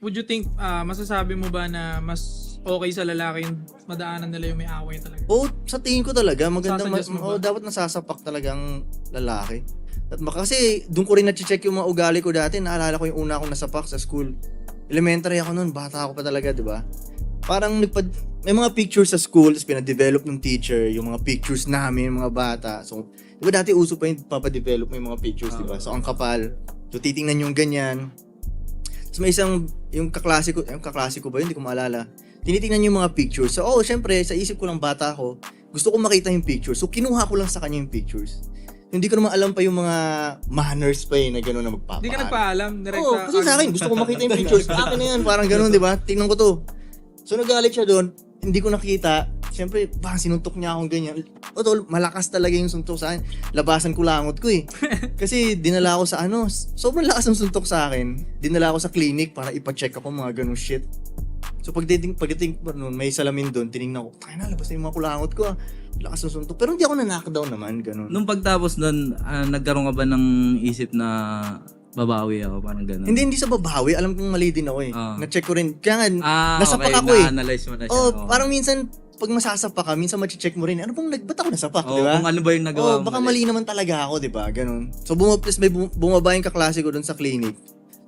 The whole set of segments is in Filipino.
would you think, masasabi mo ba na mas okay sa lalaki yung madaanan nila yung may away talaga? Oo, sa tingin ko talaga, magandang, Sasuggest mo ba? dapat nasasapak talagang lalaki. At kasi doon ko rin na-check yung mga ugali ko dati. Naalala ko yung una akong nasapak sa school. Elementary ako noon, bata ako pa talaga, di ba? Parang may mga pictures sa school, tapos pinadevelop ng teacher, yung mga pictures namin, mga bata. So, di ba dati uso pa yung papadevelop mo yung mga pictures, di ba? So, ang kapal. So, titingnan yung ganyan. Tapos may isang, yung kaklase ko ba yun? Hindi ko maalala. Tinitingnan yung mga pictures. So, syempre, sa isip ko lang bata ako, gusto ko makita yung pictures. So, kinuha ko lang sa kanya yung pictures. Hindi ko naman alam pa yung mga manners pa na gano'n na magpapaan. Hindi ka nagpaalam? Direct Oo, kasi sa akin, gusto ko makita yung pictures. Akin na yan, parang gano'n, di ba? Tingnan ko to. So, nagalit siya doon. Hindi ko nakita. Siyempre, sinuntok niya akong ganyan. O tol, malakas talaga yung suntok sa akin. Labasan ko langot ko eh. Kasi dinala ako sa sobrang lakas ng suntok sa akin. Dinala ako sa clinic para ipacheck ako mga ganung shit. So pagdating noon, may salamin doon, tinignan ko, kaya na, labas na yung mga kulangot ko lakas ng suntok. Pero hindi ako na-knockdown naman, ganun. Nung pagtapos nun, nagkaroon ka ba ng isip na babawi ako, parang gano'n? Hindi sa babawi, alam kong mali din ako eh. Na-check ko rin. Kaya nga, nasapak okay, ako eh. Na-analyze mo na siya. Parang minsan, pag masasapak ka, minsan mache-check mo rin, ba't ako nasapak, di ba? Kung ano ba yung nagawa mo. Baka mali naman talaga ako, di ba? Ganun. So, may bumaba yung kaklase ko doon sa clinic.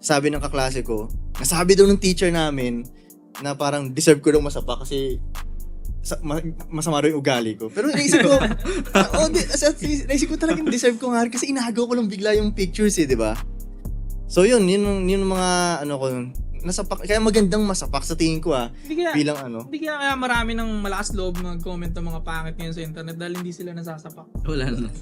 Sabi ng kaklase ko, nasabi daw ng teacher namin, na parang deserve ko daw masapak kasi masama rin yung ugali ko. Pero naisip ko, naisip ko talagang deserve ko nga kasi inagaw ko lang bigla yung pictures eh, di ba? So yun mga ko, nasapak, kaya magandang masapak sa tingin ko bilang Hindi kaya marami ng malakas loob mag-comment ng mga pangit ngayon sa internet dahil hindi sila nasasapak. Wala na.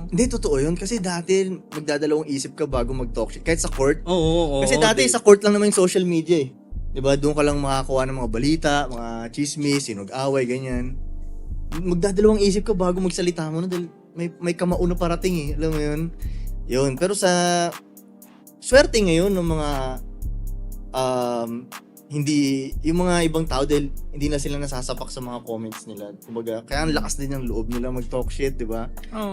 Hindi, totoo yun. Kasi dati, magdadalawang isip ka bago mag-talk shit. Kahit sa court. Oo. Kasi dati, sa court lang naman yung social media eh. Diba? Doon ka lang makakuha ng mga balita, mga chismis, sinug-away, ganyan. Magdadalawang isip ka bago magsalita mo na dahil may kamao na parating eh. Alam mo yun? Yun. Pero sa swerte ngayon ng mga hindi, yung mga ibang tao dahil hindi na sila nasasapak sa mga comments nila. Kumbaga, kaya ang lakas din ng loob nila mag-talk shit, di ba? Oo.